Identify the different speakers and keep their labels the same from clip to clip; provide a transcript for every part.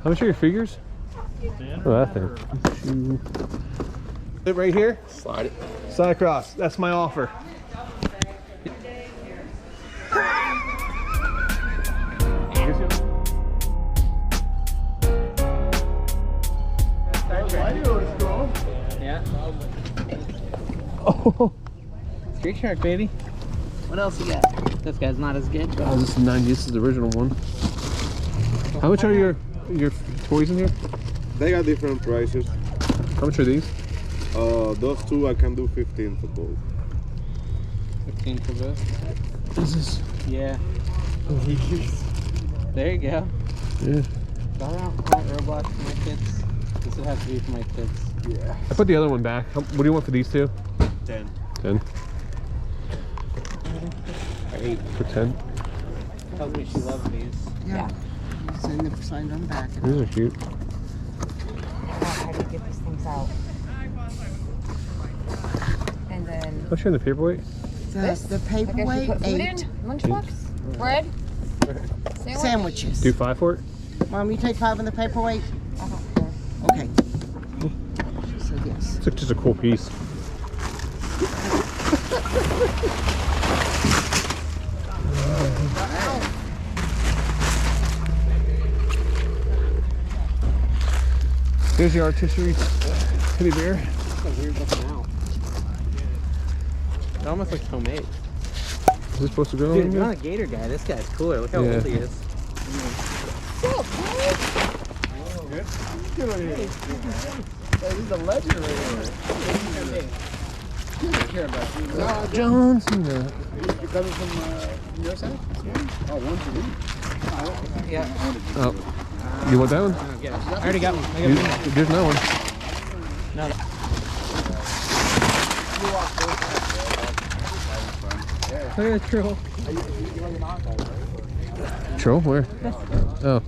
Speaker 1: How much are your figures? Oh, that thing. It right here?
Speaker 2: Slide it.
Speaker 1: Slide across. That's my offer.
Speaker 3: Yeah.
Speaker 1: Oh,
Speaker 3: Street Shark, baby. What else you got? This guy's not as good.
Speaker 1: oh, this is 90. This is the original one. How much are your toys in here?
Speaker 4: They got different prices.
Speaker 1: How much are these?
Speaker 4: Those two I can do 15 for both.
Speaker 3: 15 for both.
Speaker 1: This is.
Speaker 3: Yeah. There you go.
Speaker 1: Yeah.
Speaker 3: I don't want Roblox for my kids. This would have to be for my kids.
Speaker 4: Yeah.
Speaker 1: I put the other one back. What do you want for these two?
Speaker 4: 10.
Speaker 1: 10.
Speaker 3: Or 8.
Speaker 1: For 10.
Speaker 3: Tells me she loves these.
Speaker 5: Yeah. Signed on the back.
Speaker 1: These are cute.
Speaker 6: How do you get these things out? And then
Speaker 1: How much are in the paperweight?
Speaker 5: The
Speaker 6: I guess you
Speaker 5: paperweight,
Speaker 6: put food
Speaker 5: 8
Speaker 6: in? Lunchbox? Bread? Sandwich?
Speaker 5: sandwiches.
Speaker 1: Do 5 for it?
Speaker 5: Mom, you take 5 in the paperweight?
Speaker 6: I don't care.
Speaker 5: Okay. She said yes.
Speaker 1: It's just a cool piece. Here's the artistry teddy bear.
Speaker 3: That's a weird looking out. It almost looks homemade.
Speaker 1: Is this supposed to go
Speaker 3: Dude,
Speaker 1: in
Speaker 3: you're
Speaker 1: there?
Speaker 3: not a gator guy. This guy's cooler. Look how
Speaker 1: Yeah.
Speaker 3: old he is.
Speaker 4: He's a legend right here.
Speaker 1: Jones.
Speaker 4: You coming from your side? Oh, one for me.
Speaker 3: Yeah.
Speaker 1: Oh. You want that one?
Speaker 3: I already got one. I got one.
Speaker 1: There's no one.
Speaker 3: No. Look at the troll.
Speaker 1: Troll? Where? Oh.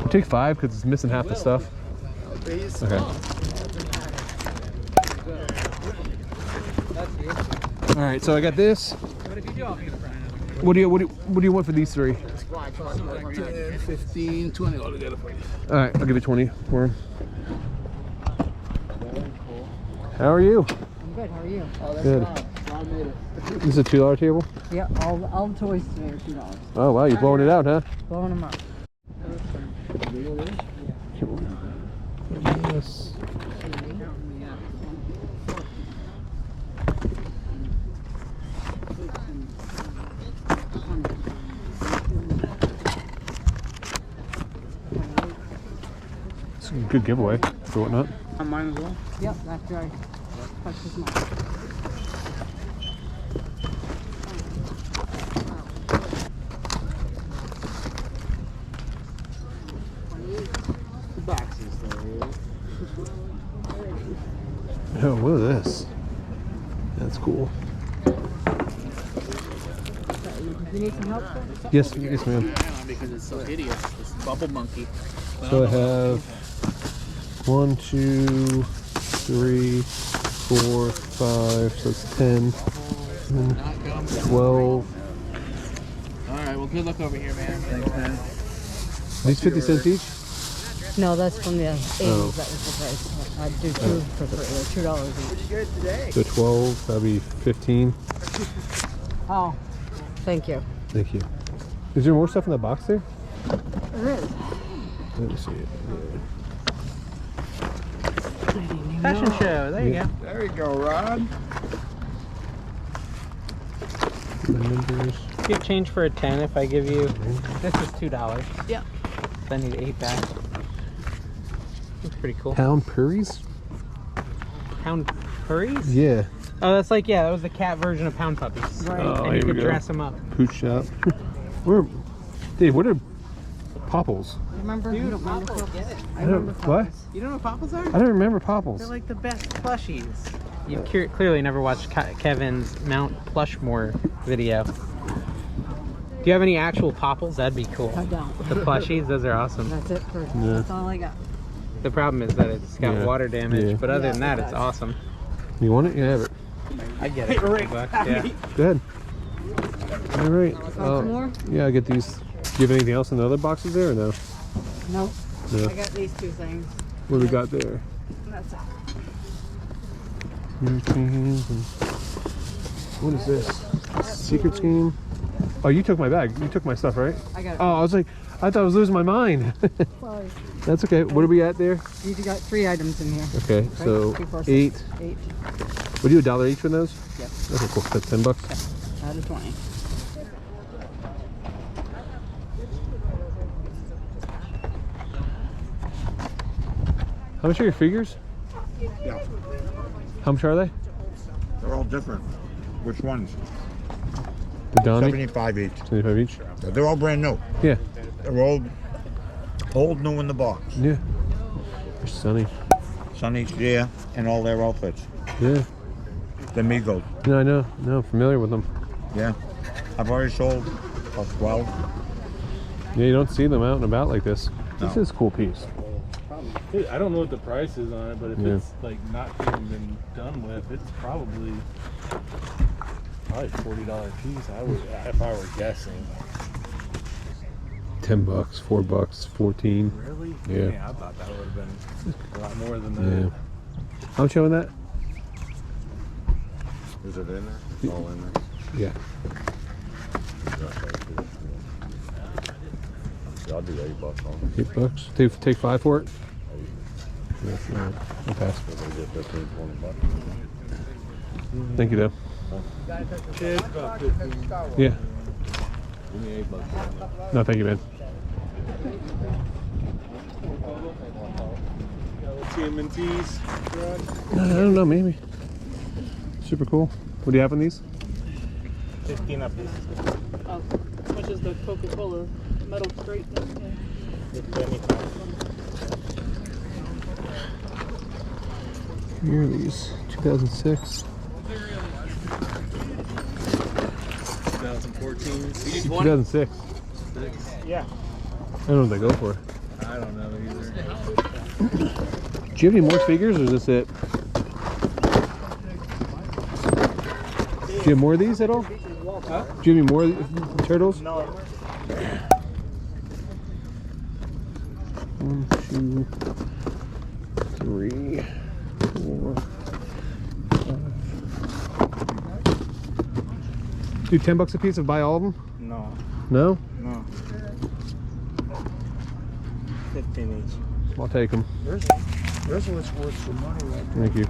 Speaker 1: Take 5 because it's missing half the stuff. Okay. All right, so I got this. What do you want for these 3?
Speaker 4: 10, 15, 20 altogether for you.
Speaker 1: All right, I'll give you 20 for them. How are you?
Speaker 5: I'm good. How are you?
Speaker 1: Good. This is a $2 table?
Speaker 5: Yeah, all the toys today are $2.
Speaker 1: Oh wow, you're blowing it out, huh?
Speaker 5: Blowing them up.
Speaker 1: Yes. It's a good giveaway for whatnot.
Speaker 3: Mine as well.
Speaker 5: Yep, that's right. Touch this mine.
Speaker 1: Oh, what is this? That's cool.
Speaker 5: You need some help, sir?
Speaker 1: Yes, yes, ma'am.
Speaker 3: Because it's so hideous. This bubble monkey.
Speaker 1: So I have 1, 2, 3, 4, 5. So it's 10, 12.
Speaker 3: Alright, well, good luck over here, man. Thanks, man.
Speaker 1: These 50 cents each?
Speaker 5: No, that's from the 80s.
Speaker 1: Oh.
Speaker 5: That was the price. I'd do 2 for free. They're $2 each.
Speaker 1: So 12, that'd be 15.
Speaker 5: Oh, thank you.
Speaker 1: Thank you. Is there more stuff in that box there?
Speaker 5: There is.
Speaker 1: Let me see it.
Speaker 3: Fashion show. There you go.
Speaker 4: There you go, Rod.
Speaker 1: Members.
Speaker 3: Get change for a 10 if I give you. This is $2.
Speaker 5: Yep.
Speaker 3: I need 8 back. That's pretty cool.
Speaker 1: Pound Purries?
Speaker 3: Pound Purries?
Speaker 1: Yeah.
Speaker 3: Oh, that's like, yeah, that was the cat version of Pound Puppies.
Speaker 5: Right.
Speaker 1: Oh,
Speaker 3: And
Speaker 1: here
Speaker 3: you
Speaker 1: we
Speaker 3: could
Speaker 1: go.
Speaker 3: dress them up.
Speaker 1: Pooch shop. Where, Dave? What are Popples?
Speaker 5: Remember?
Speaker 3: Dude,
Speaker 5: You don't remember
Speaker 3: Popples,
Speaker 5: Popples?
Speaker 3: get it.
Speaker 5: I remember
Speaker 1: What?
Speaker 5: Popples.
Speaker 3: You don't know what Popples are?
Speaker 1: I don't remember Popples.
Speaker 3: They're like the best plushies. You clearly never watched Kevin's Mount Plushmore video. Do you have any actual Popples? That'd be cool.
Speaker 5: I don't.
Speaker 3: The plushies, those are awesome.
Speaker 5: That's it for. That's all I got.
Speaker 3: The problem is that it's got
Speaker 1: Yeah.
Speaker 3: water damage,
Speaker 1: Yeah.
Speaker 3: but other
Speaker 5: Yeah,
Speaker 3: than that,
Speaker 5: it
Speaker 3: it's
Speaker 5: does.
Speaker 3: awesome.
Speaker 1: You want it? You have it.
Speaker 3: I get it. Yeah.
Speaker 1: Go ahead. All right.
Speaker 5: some more?
Speaker 1: Yeah, I get these. Do you have anything else in the other boxes there or no?
Speaker 5: No.
Speaker 1: No.
Speaker 5: I got these two things.
Speaker 1: What do we got there?
Speaker 5: That's all.
Speaker 1: What is this? Secret scheme? Oh, you took my bag. You took my stuff, right?
Speaker 5: I got it.
Speaker 1: Oh, I was like, I thought I was losing my mind.
Speaker 5: Sorry.
Speaker 1: That's okay. What are we at there?
Speaker 5: You got 3 items in here.
Speaker 1: Okay, so
Speaker 5: 2, 4, 6,
Speaker 1: 8.
Speaker 5: 8.
Speaker 1: What do you, $1 each for those?
Speaker 5: Yep.
Speaker 1: Okay, cool. That's $10.
Speaker 5: Out of 20.
Speaker 1: How much are your figures?
Speaker 4: Yeah.
Speaker 1: How much are they?
Speaker 4: They're all different. Which ones?
Speaker 1: The Donnie?
Speaker 4: 75 each.
Speaker 1: 75 each?
Speaker 4: They're all brand new.
Speaker 1: Yeah.
Speaker 4: They're old new in the box.
Speaker 1: Yeah. They're sunny.
Speaker 4: Sunny's there and all their outfits.
Speaker 1: Yeah.
Speaker 4: The Migos.
Speaker 1: No, I know. No, familiar with them.
Speaker 4: Yeah. I've already sold about 12.
Speaker 1: Yeah, you don't see them out and about like this.
Speaker 4: No.
Speaker 1: This is a cool piece.
Speaker 2: I don't know what the price is on it, but if it's like not even been done with, it's probably $40 piece. I would, if I were guessing.
Speaker 1: $10, $4, 14.
Speaker 2: Really?
Speaker 1: Yeah.
Speaker 2: Man, I thought that would have been a lot more than
Speaker 1: Yeah.
Speaker 2: that.
Speaker 1: How much on that?
Speaker 7: Is it in there? It's all in there.
Speaker 1: Yeah.
Speaker 7: Yeah, I'll do $8 on it.
Speaker 1: $8. Take 5 for it. Yeah, no, I'll pass.
Speaker 7: We're gonna get 15, $20.
Speaker 1: Thank you, though.
Speaker 2: It's about 15.
Speaker 1: Yeah.
Speaker 7: Give me $8 on that.
Speaker 1: No, thank you, man.
Speaker 2: TMNTs.
Speaker 1: I don't know, maybe. Super cool. What do you have on these?
Speaker 2: 15 a piece.
Speaker 8: How much is the Coca-Cola metal crate?
Speaker 1: Here are these. 2006.
Speaker 2: 2014.
Speaker 1: 2006.
Speaker 2: Yeah.
Speaker 1: I don't know what they go for.
Speaker 2: I don't know either.
Speaker 1: Do you have any more figures, or is this it? Do you have more of these at all?
Speaker 2: Huh?
Speaker 1: Do you have any more turtles?
Speaker 2: No.
Speaker 1: 1, 2, 3, 4, 5. Do $10 a piece if buy all of them?
Speaker 2: No.
Speaker 1: No?
Speaker 2: No. 15 each.
Speaker 1: I'll take them.
Speaker 4: Resellers worth some money right there.
Speaker 1: Thank you.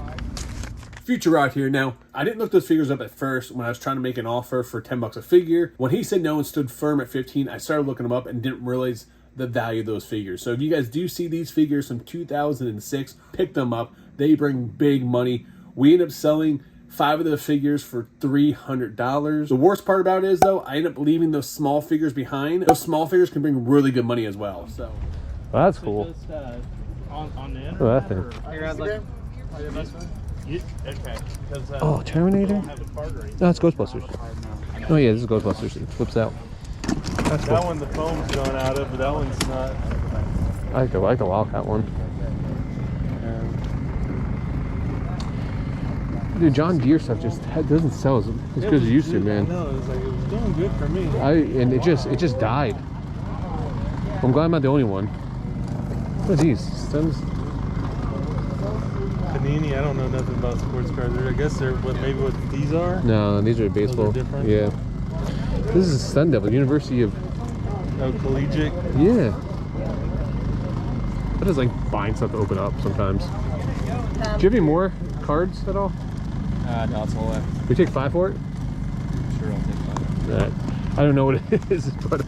Speaker 1: Future Rod here. Now, I didn't look those figures up at first when I was trying to make an offer for $10 a figure. When he said no and stood firm at 15, I started looking them up and didn't realize the value of those figures. So if you guys do see these figures from 2006, pick them up. They bring big money. We end up selling 5 of the figures for $300. The worst part about it is, though, I end up leaving those small figures behind. Those small figures can bring really good money as well. So that's cool.
Speaker 8: Just, on the internet.
Speaker 1: Look at that thing.
Speaker 8: or-
Speaker 3: Here, I'd like-
Speaker 8: Okay. Because,
Speaker 1: Oh, Terminator?
Speaker 8: don't have the card rate.
Speaker 1: No, it's Ghostbusters. Oh yeah, this is Ghostbusters. It flips out. That's
Speaker 2: That
Speaker 1: cool.
Speaker 2: one the foam's going out of, but that one's not.
Speaker 1: I like the Wildcat one. Dude, John Deere stuff just doesn't sell as good as it used to, man.
Speaker 2: No, it was like it was doing good for me.
Speaker 1: And it just died. I'm glad I'm not the only one. What are these? Stems?
Speaker 2: Panini, I don't know nothing about sports cards. I guess they're maybe what these are.
Speaker 1: No, these are baseball.
Speaker 2: different?
Speaker 1: Yeah. This is Sun Devil, University of.
Speaker 2: Oh, collegiate.
Speaker 1: Yeah. That is like buying stuff to open up sometimes. Do you have any more cards at all?
Speaker 3: No, that's all left.
Speaker 1: We take 5 for it?
Speaker 3: Sure, I'll take 5.
Speaker 1: Alright. I don't know what it is, but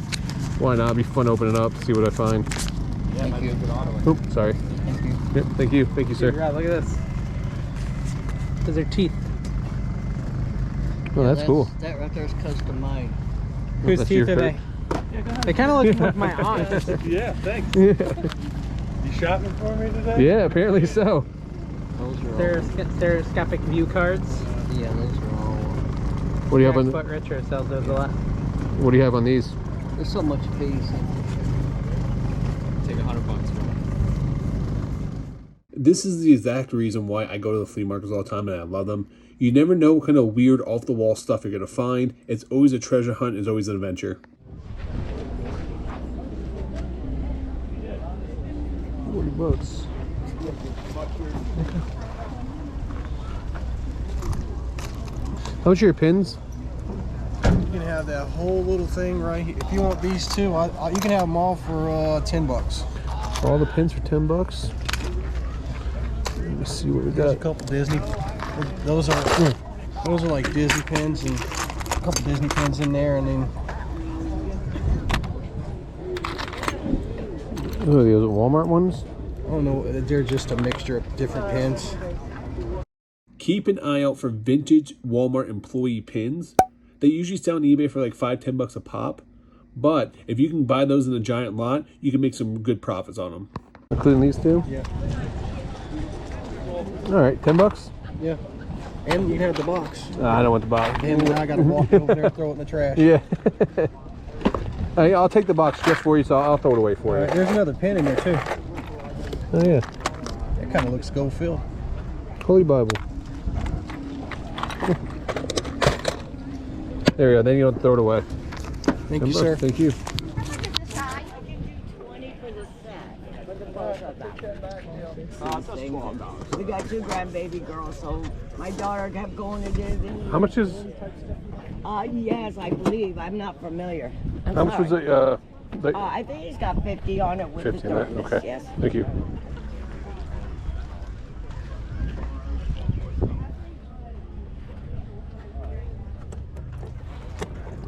Speaker 1: why not? It'd be fun opening up, see what I find.
Speaker 3: Thank you.
Speaker 1: Oh, sorry.
Speaker 3: Thank you.
Speaker 1: Yep, thank you. Thank you, sir.
Speaker 3: Rod, look at this. Those are teeth.
Speaker 1: Oh, that's cool.
Speaker 5: That right there is custom made.
Speaker 3: Whose
Speaker 1: That's
Speaker 3: teeth
Speaker 1: your
Speaker 3: are they? They kind of look like my aunt.
Speaker 2: Yeah, thanks.
Speaker 1: Yeah.
Speaker 2: You shopping for me today?
Speaker 1: Yeah, apparently so.
Speaker 5: Those are
Speaker 3: They're stereoscopic view cards.
Speaker 5: Yeah, those are all.
Speaker 1: What do you have on?
Speaker 3: Foot Retro sells those a lot.
Speaker 1: What do you have on these?
Speaker 5: There's so much fees.
Speaker 3: Take $100 for them.
Speaker 1: This is the exact reason why I go to the flea markets all the time and I love them. You never know what kind of weird off-the-wall stuff you're going to find. It's always a treasure hunt. It's always an adventure. $40. How much are your pins?
Speaker 4: You can have that whole little thing right here. If you want these two, you can have them all for $10.
Speaker 1: All the pins for $10. Let me see what we
Speaker 4: There's a
Speaker 1: got.
Speaker 4: couple Disney. Those are like Disney pins, and a couple Disney pins in there, and then.
Speaker 1: Oh, those are Walmart ones?
Speaker 4: Oh no, they're just a mixture of different pins.
Speaker 1: Keep an eye out for vintage Walmart employee pins. They usually sell on eBay for like $5-10 a pop. But if you can buy those in a giant lot, you can make some good profits on them. Including these two?
Speaker 4: Yeah.
Speaker 1: All right, $10?
Speaker 4: Yeah. And you can have the box.
Speaker 1: I don't want the box.
Speaker 4: And then I got to walk over there and throw it in the trash.
Speaker 1: Yeah. Hey, I'll take the box just for you, so I'll throw it away for
Speaker 4: All
Speaker 1: you.
Speaker 4: right, there's another pin in there too.
Speaker 1: Oh yeah.
Speaker 4: That kind of looks gold filled.
Speaker 1: Holy Bible. There we go. Then you don't throw it away.
Speaker 4: Thank you, sir.
Speaker 1: Thank you.
Speaker 5: We got 2 grandbaby girls, so my daughter kept going to Disney.
Speaker 1: How much is?
Speaker 5: Yes, I believe. I'm not familiar.
Speaker 1: How much was it?
Speaker 5: I think he's got 50 on it with
Speaker 1: 50
Speaker 5: the
Speaker 1: on that.
Speaker 5: service.
Speaker 1: Okay.
Speaker 5: Yes.
Speaker 1: Thank you.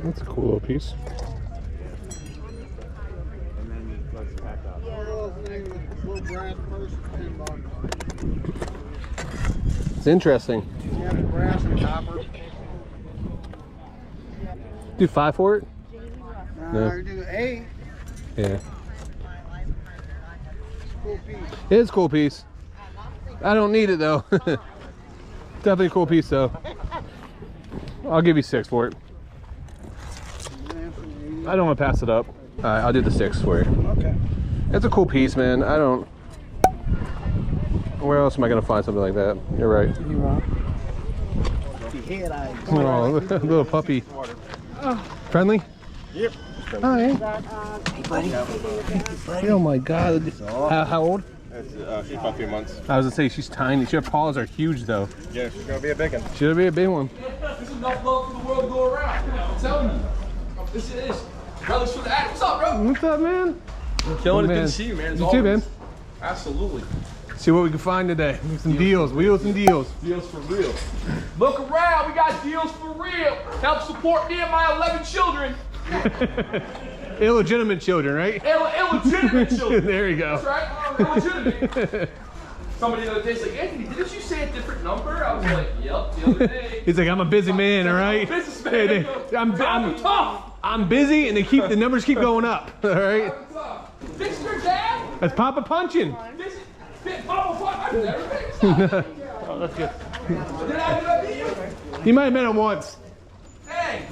Speaker 1: That's a cool little piece. It's interesting. Do 5 for it? No.
Speaker 4: Do 8.
Speaker 1: Yeah. It is a cool piece. I don't need it though. Definitely a cool piece though. I'll give you 6 for it. I don't want to pass it up. Alright, I'll do the 6 for you.
Speaker 4: Okay.
Speaker 1: It's a cool piece, man. I don't. Where else am I gonna find something like that? You're right. Oh, little puppy. Friendly?
Speaker 7: Yep.
Speaker 1: Hi. Oh my God. How old?
Speaker 7: She's about 3 months.
Speaker 1: I was gonna say she's tiny. Her paws are huge though.
Speaker 7: Yeah, she's gonna be a big one.
Speaker 1: She'll be a big one.
Speaker 9: There's enough love for the world to go around. I'm telling you. This is Relish for the Attic. What's up, bro?
Speaker 1: What's up, man?
Speaker 9: Killing it.
Speaker 1: Man.
Speaker 9: Good to see you, man. As
Speaker 1: You too, man.
Speaker 9: Absolutely.
Speaker 1: See what we can find today. Some deals, wheels and deals.
Speaker 9: Deals for real. Look around. We got deals for real. Help support me and my 11 children.
Speaker 1: Illegitimate children, right?
Speaker 9: Illegitimate children.
Speaker 1: There you go.
Speaker 9: That's right. Illegitimate. Somebody the other day was like, Anthony, didn't you say a different number? I was like, yep, the other day.
Speaker 1: He's like, I'm a busy man, all right?
Speaker 9: Businessman. I'm tough.
Speaker 1: I'm busy, and the numbers keep going up, all right?
Speaker 9: This is your dad?
Speaker 1: That's Papa Punching.
Speaker 9: This is Bubble Boy. I've never been.
Speaker 1: Oh, that's good.
Speaker 9: Did I meet you?
Speaker 1: You might have met him once.
Speaker 9: Hey,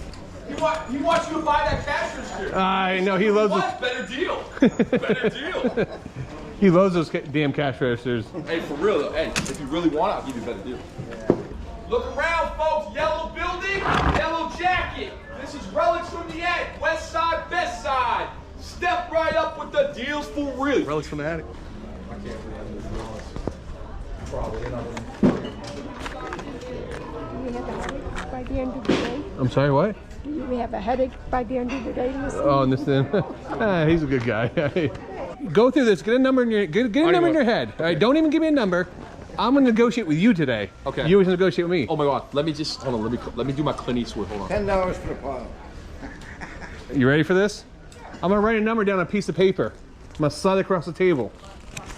Speaker 9: he wants you to buy that cash register.
Speaker 1: I know, he loves
Speaker 9: What? Better deal. Better deal.
Speaker 1: He loves those damn cash registers.
Speaker 9: Hey, for real though. Hey, if you really want it, I'll give you a better deal. Look around, folks. Yellow building, yellow jacket. This is Relics from the Attic. West side, best side. Step right up with the deals for real.
Speaker 1: Relics from the Attic.
Speaker 10: By the end of the day,
Speaker 1: I'm sorry, what?
Speaker 10: we have a headache by the end of the day.
Speaker 1: Oh, and this thing. He's a good guy. Go through this. Get a number in your get a number in your head. All right, don't even give me a number. I'm gonna negotiate with you today.
Speaker 9: Okay.
Speaker 1: You always negotiate with me.
Speaker 9: Oh my God. Let me just hold on. Let me do my Clint Eastwood. Hold on.
Speaker 4: $10 for the pile.
Speaker 1: You ready for this? I'm gonna write a number down on a piece of paper. I'm gonna slide it across the table.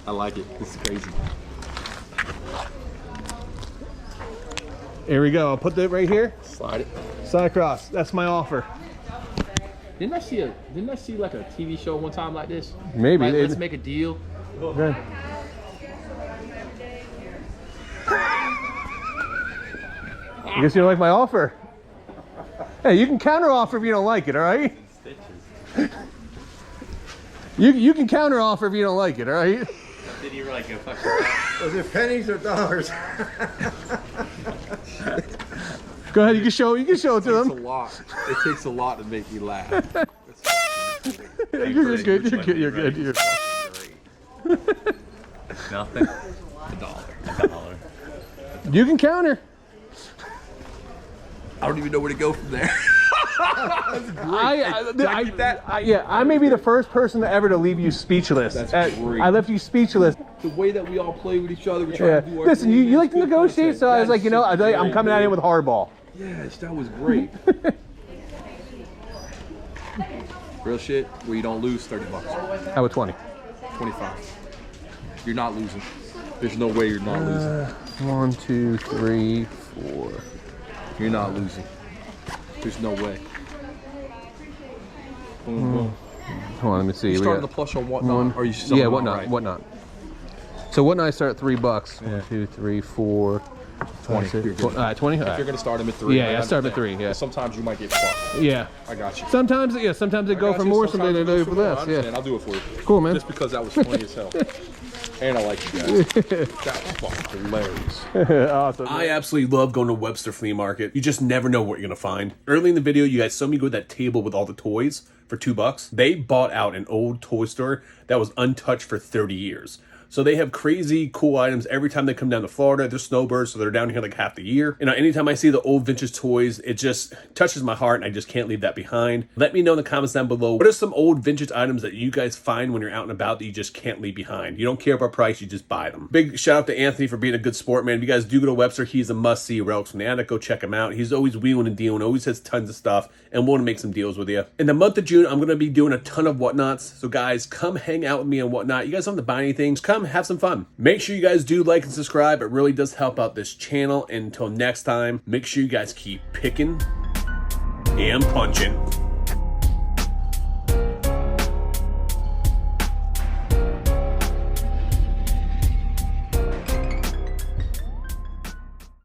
Speaker 9: I like it. This is crazy.
Speaker 1: Here we go. I'll put that right here.
Speaker 9: Slide it.
Speaker 1: Slide across. That's my offer.
Speaker 9: Didn't I see like a TV show one time like this?
Speaker 1: Maybe.
Speaker 9: Like, let's make a deal.
Speaker 1: Okay. I guess you don't like my offer. Hey, you can counter offer if you don't like it, all right? You can counter offer if you don't like it, all right?
Speaker 11: then you were like, "Yo, fuck."
Speaker 12: Was it pennies or dollars?
Speaker 1: Go ahead, you can show it to them.
Speaker 9: It takes a lot to make me laugh.
Speaker 1: You're good.
Speaker 11: Nothing.
Speaker 9: A dollar.
Speaker 1: You can counter.
Speaker 9: I don't even know where to go from there. That's great.
Speaker 1: I may be the first person ever to leave you speechless.
Speaker 9: That's great.
Speaker 1: I left you speechless.
Speaker 9: The way that we all play with each other, we try to do our
Speaker 1: Listen,
Speaker 9: thing,
Speaker 1: you like to
Speaker 9: good
Speaker 1: negotiate,
Speaker 9: content.
Speaker 1: so I was like, you know,
Speaker 9: That's
Speaker 1: I'm coming at it with hardball.
Speaker 9: Yes, that was great. Real shit, where you don't lose 30 bucks.
Speaker 1: How about 20?
Speaker 9: 25. You're not losing. There's no way you're not losing.
Speaker 1: 1, 2, 3, 4.
Speaker 9: You're not losing. There's no way. Boom, boom.
Speaker 1: Hold on, let me see.
Speaker 9: You starting the plush on whatnot? Or are you selling
Speaker 1: whatnot. So whatnot I start at $3. 1, 2, 3, 4,
Speaker 9: 20. You're good.
Speaker 1: 20?
Speaker 9: If you're gonna start them at 3.
Speaker 1: Yeah, I start at 3. Yeah.
Speaker 9: Sometimes you might get fucked.
Speaker 1: Yeah.
Speaker 9: I got you.
Speaker 1: Sometimes they go for more, sometimes they go for less. Yeah.
Speaker 9: I'll do it for you.
Speaker 1: Cool, man.
Speaker 9: Just because that was funny as hell. And I like you guys. That was fucking hilarious.
Speaker 1: Awesome.
Speaker 13: I absolutely love going to Webster Flea Market. You just never know what you're gonna find. Early in the video, you guys saw me go to that table with all the toys for $2. They bought out an old toy store that was untouched for 30 years. So they have crazy cool items every time they come down to Florida. They're snowbirds, so they're down here like half the year. You know, anytime I see the old vintage toys, it just touches my heart and I just can't leave that behind. Let me know in the comments down below, what are some old vintage items that you guys find when you're out and about that you just can't leave behind? You don't care about price, you just buy them. Big shout out to Anthony for being a good sport, man. If you guys do go to Webster, he's a must-see. Relics from the Attic, go check him out. He's always wheeling and dealing, always has tons of stuff, and willing to make some deals with you. In the month of June, I'm going to be doing a ton of whatnots. So guys, come hang out with me on whatnot. You guys don't have to buy anything. Just come have some fun. Make sure you guys do like and subscribe. It really does help out this channel. And until next time, make sure you guys keep picking and punching.